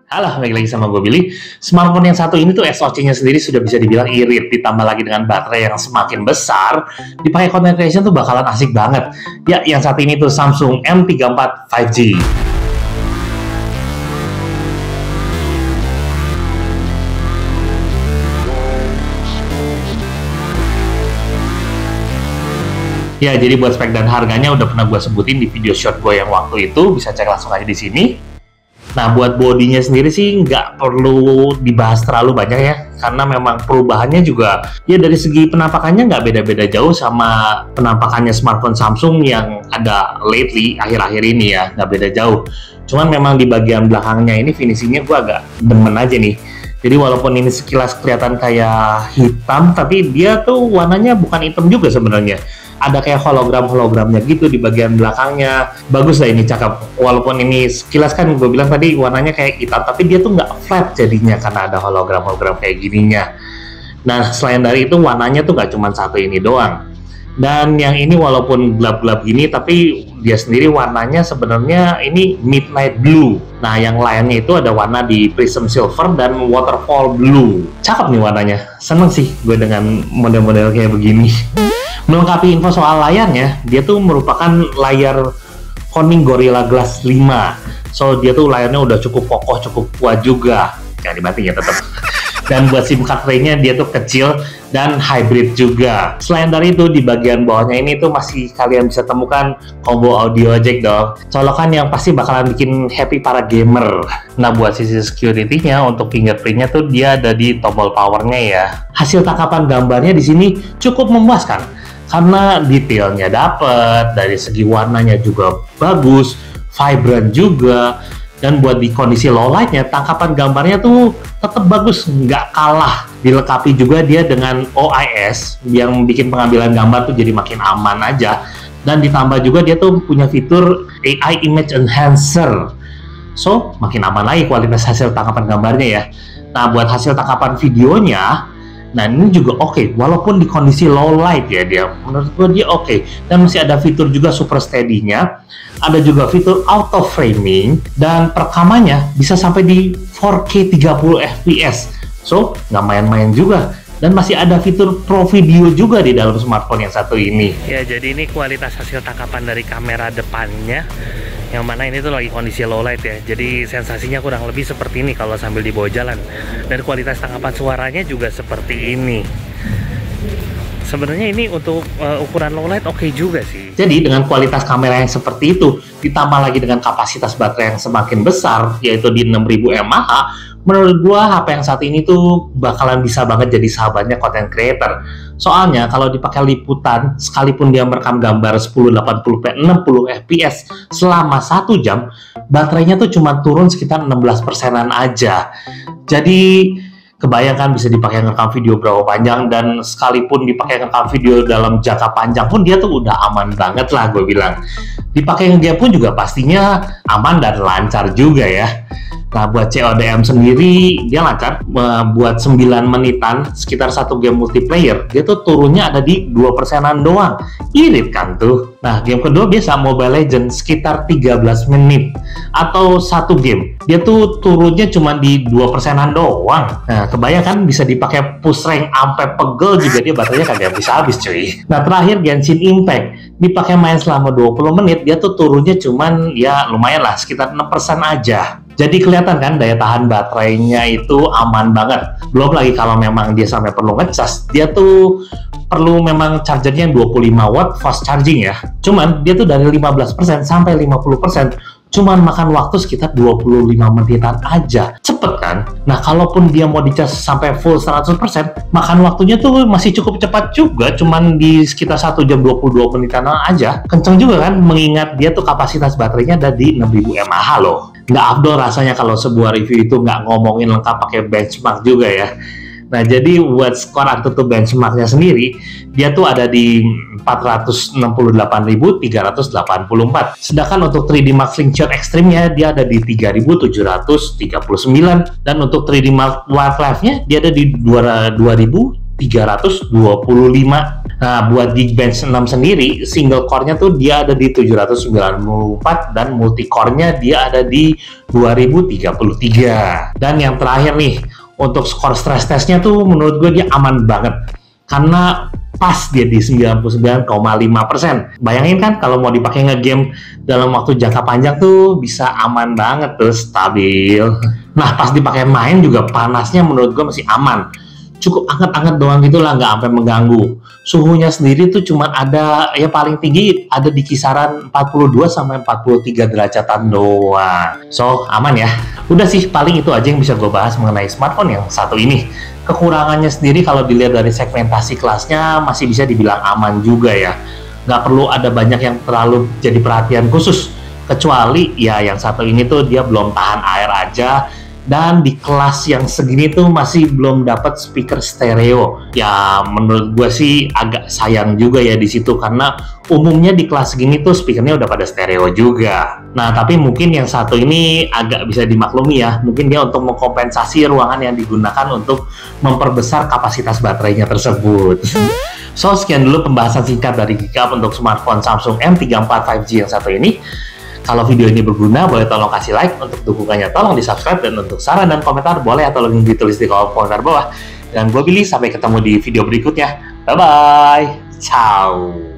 Halo, balik lagi sama gue Billy. Smartphone yang satu ini tuh SoC-nya sendiri sudah bisa dibilang irit, ditambah lagi dengan baterai yang semakin besar, dipakai content creation tuh bakalan asik banget. Ya, yang satu ini tuh Samsung M34 5G. Ya, jadi buat spek dan harganya udah pernah gue sebutin di video short gue yang waktu itu, bisa cek langsung aja di sini. Nah, buat bodinya sendiri sih nggak perlu dibahas terlalu banyak ya, karena memang perubahannya juga ya dari segi penampakannya nggak beda-beda jauh sama penampakannya smartphone Samsung yang ada lately, akhir-akhir ini ya, nggak beda jauh. Cuman memang di bagian belakangnya ini finishingnya gue agak demen aja nih. Jadi walaupun ini sekilas kelihatan kayak hitam, tapi dia tuh warnanya bukan hitam juga sebenarnya. Ada kayak hologram-hologramnya gitu di bagian belakangnya. Bagus lah ini, cakep. Walaupun ini sekilas kan gue bilang tadi warnanya kayak hitam, tapi dia tuh nggak flat jadinya karena ada hologram-hologram kayak gininya. Nah, selain dari itu warnanya tuh nggak cuma satu ini doang. Dan yang ini walaupun gelap-gelap gini, tapi dia sendiri warnanya sebenarnya ini midnight blue. Nah, yang lainnya itu ada warna di prism silver dan waterfall blue. Cakep nih warnanya. Seneng sih gue dengan model-model kayak begini. Melengkapi info soal layarnya, dia tuh merupakan layar Corning Gorilla Glass 5. So, dia tuh layarnya udah cukup kokoh, cukup kuat juga. Jangan dibanting ya tetap. Dan buat SIM card tray-nya dia tuh kecil dan hybrid juga. Selain dari itu, di bagian bawahnya ini tuh masih kalian bisa temukan combo audio jack dong. Colokan yang pasti bakalan bikin happy para gamer. Nah, buat sisi security-nya untuk fingerprint-nya tuh dia ada di tombol power-nya ya. Hasil tangkapan gambarnya di sini cukup memuaskan. Karena detailnya dapet, dari segi warnanya juga bagus, vibrant juga, dan buat di kondisi low light-nya, tangkapan gambarnya tuh tetap bagus, nggak kalah. Dilengkapi juga dia dengan OIS yang bikin pengambilan gambar tuh jadi makin aman aja. Dan ditambah juga dia tuh punya fitur AI Image Enhancer. So, makin aman lagi kualitas hasil tangkapan gambarnya ya. Nah, buat hasil tangkapan videonya, nah ini juga oke, walaupun di kondisi low light ya dia, menurut gue dia oke. Dan masih ada fitur juga super steady-nya, ada juga fitur auto framing, dan perekamannya bisa sampai di 4K 30 fps. So, nggak main-main juga. Dan masih ada fitur Pro Video juga di dalam smartphone yang satu ini. Ya, jadi ini kualitas hasil tangkapan dari kamera depannya, yang mana ini tuh lagi kondisi low light ya, jadi sensasinya kurang lebih seperti ini kalau sambil dibawa jalan. Dan kualitas tangkapan suaranya juga seperti ini. Sebenarnya ini untuk ukuran low light oke juga sih. Jadi dengan kualitas kamera yang seperti itu, ditambah lagi dengan kapasitas baterai yang semakin besar, yaitu di 6000 mAh, menurut gua HP yang saat ini tuh bakalan bisa banget jadi sahabatnya content creator. Soalnya kalau dipakai liputan, sekalipun dia merekam gambar 1080p 60 fps selama 1 jam, baterainya tuh cuma turun sekitar 16%-an aja. Jadi kebayangkan bisa dipakai ngerekam video berapa panjang, dan sekalipun dipakai ngerekam video dalam jangka panjang pun dia tuh udah aman banget lah gue bilang. Dipakai nge-game pun juga pastinya aman dan lancar juga ya. Nah, buat CODM sendiri dia lancar, buat 9 menitan sekitar satu game multiplayer dia tuh turunnya ada di 2%-an doang. Irit kan tuh. Nah, game kedua biasa Mobile Legends sekitar 13 menit atau satu game dia tuh turunnya cuma di 2%-an doang. Nah, kebayangkan bisa dipakai push rank sampai pegel juga dia baterainya kagak habis cuy. Nah, terakhir Genshin Impact dipakai main selama 20 menit dia tuh turunnya cuman ya lumayan lah sekitar 6% aja. Jadi kelihatan kan daya tahan baterainya itu aman banget. Belum lagi kalau memang dia sampai perlu ngecas, dia tuh perlu memang chargernya 25 watt fast charging ya. Cuman dia tuh dari 15% sampai 50% cuman makan waktu sekitar 25 menitan aja. Cepet kan? Nah, kalaupun dia mau dicas sampai full 100%, makan waktunya tuh masih cukup cepat juga, cuman di sekitar 1 jam 22 menitan aja. Kenceng juga kan, mengingat dia tuh kapasitas baterainya ada di 6000 mAh loh. Nggak afdol rasanya kalau sebuah review itu nggak ngomongin lengkap pakai benchmark juga ya. Nah, jadi buat skor AnTuTu benchmarknya sendiri, dia tuh ada di 468.384. Sedangkan untuk 3D Mark Slingshot Extreme-nya dia ada di 3.739, dan untuk 3D Mark Wildlife-nya dia ada di 2.325. Nah, buat Geekbench 6 sendiri, single core-nya tuh dia ada di 794 dan multi core-nya dia ada di 2033. Dan yang terakhir nih, untuk skor stress test-nya tuh menurut gue dia aman banget. Karena pas dia di 99,5%. Bayangin kan kalau mau dipakai nge-game dalam waktu jangka panjang tuh bisa aman banget tuh, stabil. Nah, pas dipakai main juga panasnya menurut gue masih aman. Cukup anget-anget doang gitu lah, nggak sampai mengganggu. Suhunya sendiri tuh cuma ada, ya paling tinggi ada di kisaran 42 sampai 43 derajatan doang. So, aman ya. Udah sih, paling itu aja yang bisa gue bahas mengenai smartphone yang satu ini. Kekurangannya sendiri kalau dilihat dari segmentasi kelasnya masih bisa dibilang aman juga ya. Nggak perlu ada banyak yang terlalu jadi perhatian khusus. Kecuali ya yang satu ini tuh dia belum tahan air aja. Dan di kelas yang segini tuh masih belum dapat speaker stereo. Ya menurut gue sih agak sayang juga ya di situ, karena umumnya di kelas segini tuh speakernya udah pada stereo juga. Nah tapi mungkin yang satu ini agak bisa dimaklumi ya. Mungkin dia untuk mengkompensasi ruangan yang digunakan untuk memperbesar kapasitas baterainya tersebut. So sekian dulu pembahasan singkat dari Geek Up untuk smartphone Samsung M34 5G yang satu ini. Kalau video ini berguna, boleh tolong kasih like. Untuk dukungannya tolong di subscribe. Dan untuk saran dan komentar, boleh atau link ditulis di kolom komentar bawah. Dan gue Billy, sampai ketemu di video berikutnya. Bye-bye. Ciao.